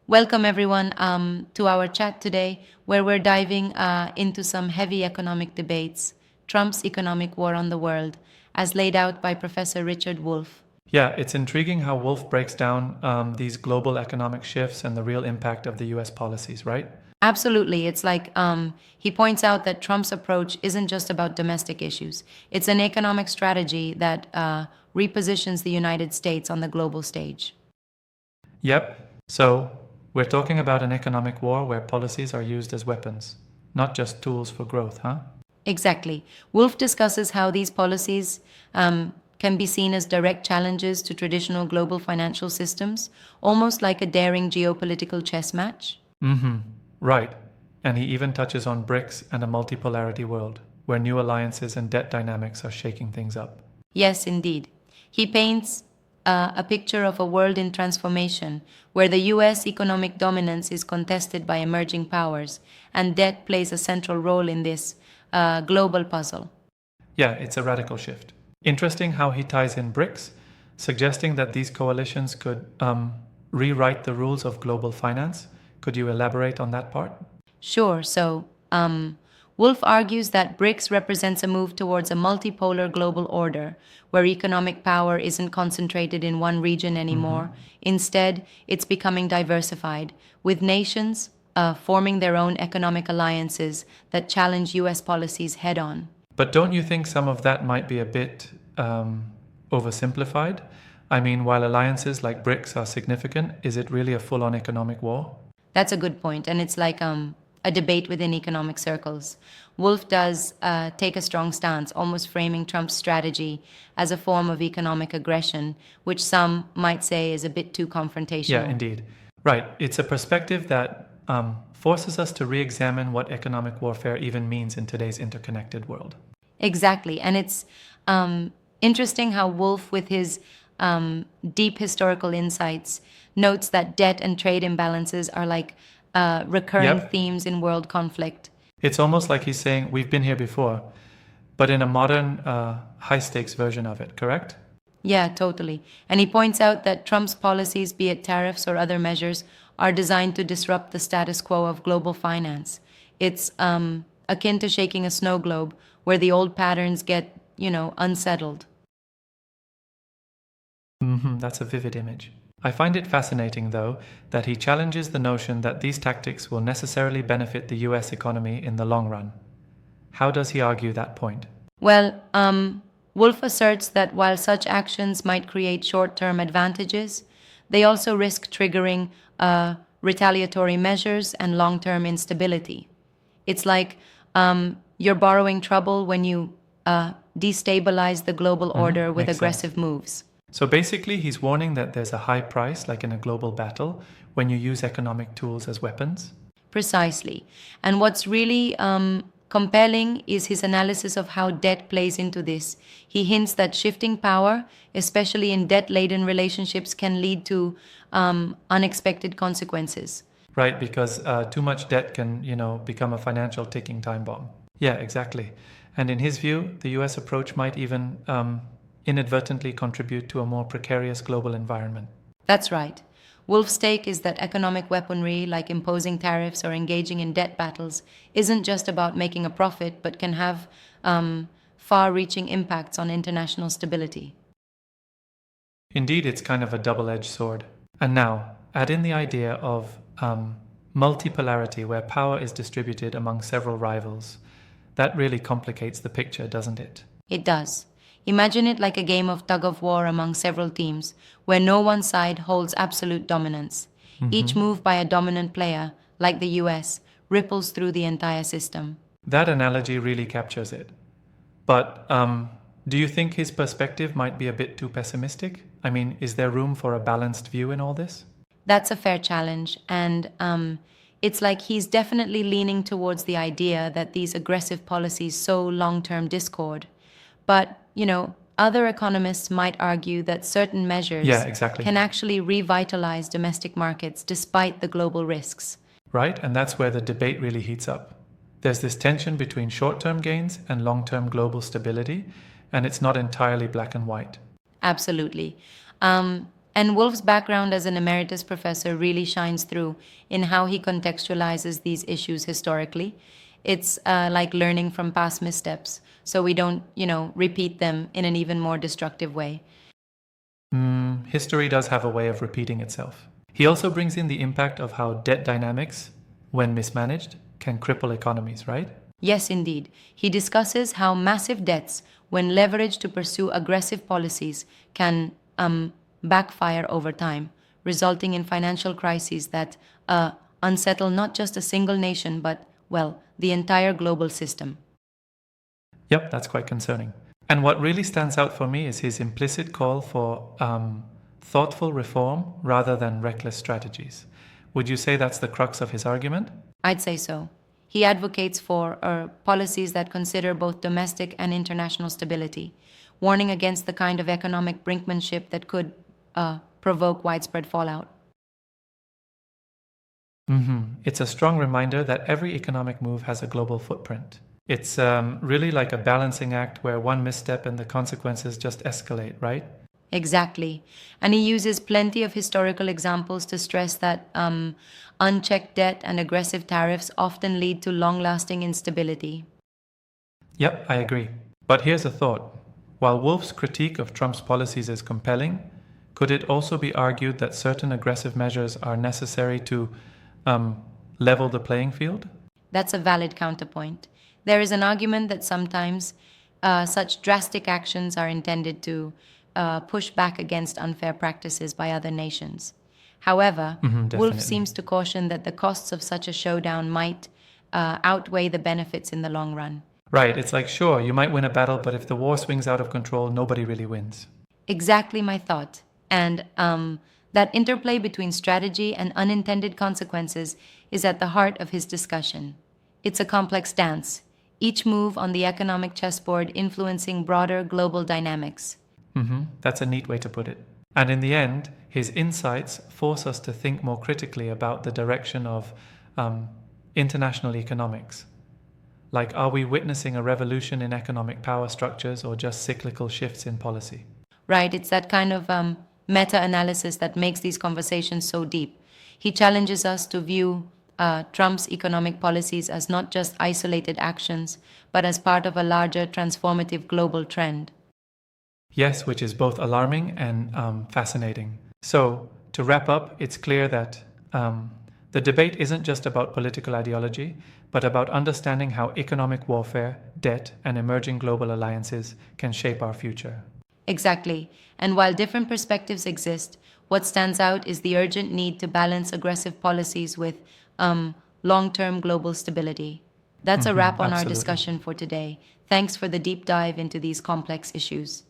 Welcome, everyone, to our chat today, where we're diving into some heavy economic debates, Trump's economic war on the world, as laid out by Professor Richard Wolff. Yeah, it's intriguing how Wolf breaks down these global economic shifts and the real impact of the US policies, right? Absolutely. It's like he points out that Trump's approach isn't just about domestic issues, it's an economic strategy that repositions the United States on the global stage. Yep. So we're talking about an economic war where policies are used as weapons, not just tools for growth, huh? Exactly. Wolf discusses how these policies can be seen as direct challenges to traditional global financial systems, almost like a daring geopolitical chess match. Mm-hmm. Right. And he even touches on BRICS and a multipolarity world, where new alliances and debt dynamics are shaking things up. Yes, indeed. He paints a picture of a world in transformation where the US economic dominance is contested by emerging powers, and debt plays a central role in this global puzzle. Yeah, it's a radical shift. Interesting how he ties in BRICS, suggesting that these coalitions could rewrite the rules of global finance. Could you elaborate on that part? Sure. Wolf argues that BRICS represents a move towards a multipolar global order where economic power isn't concentrated in one region anymore. Instead, it's becoming diversified, with nations forming their own economic alliances that challenge US policies head on. But don't you think some of that might be a bit oversimplified? I mean, while alliances like BRICS are significant, is it really a full on economic war? That's a good point, and it's like a debate within economic circles. Wolf does take a strong stance, almost framing Trump's strategy as a form of economic aggression, which some might say is a bit too Yeah, confrontational. indeed. Right. It's a perspective that forces us to re examine what economic warfare even means in today's interconnected world. Exactly, and it's interesting how Wolf, with his deep historical insights, notes that debt and trade imbalances are like recurring Yep. themes in world conflict. It's almost like he's saying, we've been here before, but in a modern, high stakes version of it, correct? Yeah, totally. And he points out that Trump's policies, be it tariffs or other measures, are designed to disrupt the status quo of global finance. It's akin to shaking a snow globe where the old patterns get, unsettled. That's a vivid image. I find it fascinating, though, that he challenges the notion that these tactics will necessarily benefit the US economy in the long run. How does he argue that point? Well, Wolf asserts that while such actions might create short term advantages, they also risk triggering retaliatory measures and long term instability. It's like you're borrowing trouble when you destabilize the global order with Makes sense. aggressive moves. So basically, he's warning that there's a high price, like in a global battle, when you use economic tools as weapons. Precisely. And what's really compelling is his analysis of how debt plays into this. He hints that shifting power, especially in debt laden relationships, can lead to unexpected consequences. Right, because too much debt can, become a financial ticking time bomb. Yeah, exactly. And in his view, the US approach might even inadvertently contribute to a more precarious global environment. That's right. Wolf's take is that economic weaponry, like imposing tariffs or engaging in debt battles, isn't just about making a profit, but can have far reaching impacts on international stability. Indeed, it's kind of a double edged sword. And now, add in the idea of multipolarity, where power is distributed among several rivals. That really complicates the picture, doesn't it? It does. Imagine it like a game of tug of war among several teams, where no one side holds absolute dominance. Each move by a dominant player, like the US, ripples through the entire system. That analogy really captures it. But do you think his perspective might be a bit too pessimistic? I mean, is there room for a balanced view in all this? That's a fair challenge, and it's like he's definitely leaning towards the idea that these aggressive policies sow long term discord. But, other economists might argue that certain Yeah, measures exactly. can actually revitalize domestic markets despite the global risks. Right? And that's where the debate really heats up. There's this tension between short term gains and long term global stability, and it's not entirely black and white. Absolutely. And Wolf's background as an emeritus professor really shines through in how he contextualizes these issues historically. It's like learning from past missteps, so we don't, repeat them in an even more destructive way. History does have a way of repeating itself. He also brings in the impact of how debt dynamics, when mismanaged, can cripple economies, right? Yes, indeed. He discusses how massive debts, when leveraged to pursue aggressive policies, can backfire over time, resulting in financial crises that unsettle not just a single nation, but, well, the entire global system. Yep, that's quite concerning. And what really stands out for me is his implicit call for thoughtful reform rather than reckless strategies. Would you say that's the crux of his argument? I'd say so. He advocates for policies that consider both domestic and international stability, warning against the kind of economic brinkmanship that could provoke widespread fallout. It's a strong reminder that every economic move has a global footprint. It's really like a balancing act where one misstep and the consequences just escalate, right? Exactly. And he uses plenty of historical examples to stress that unchecked debt and aggressive tariffs often lead to long lasting instability. Yep, I agree. But here's a thought. While Wolf's critique of Trump's policies is compelling, could it also be argued that certain aggressive measures are necessary to level the playing field? That's a valid counterpoint. There is an argument that sometimes such drastic actions are intended to push back against unfair practices by other nations. However, Wolf Definitely. seems to caution that the costs of such a showdown might outweigh the benefits in the long run. Right, it's like, sure, you might win a battle, but if the war swings out of control, nobody really wins. Exactly my thought. And that interplay between strategy and unintended consequences is at the heart of his discussion. It's a complex dance, each move on the economic chessboard influencing broader global dynamics. That's a neat way to put it. And in the end, his insights force us to think more critically about the direction of international economics. Like, are we witnessing a revolution in economic power structures or just cyclical shifts in policy? Right, it's that kind of meta analysis that makes these conversations so deep. He challenges us to view Trump's economic policies as not just isolated actions, but as part of a larger transformative global trend. Yes, which is both alarming and fascinating. So, to wrap up, it's clear that the debate isn't just about political ideology, but about understanding how economic warfare, debt, and emerging global alliances can shape our future. Exactly. And while different perspectives exist, what stands out is the urgent need to balance aggressive policies with long term global stability. That's a wrap on our Absolutely. discussion for today. Thanks for the deep dive into these complex issues.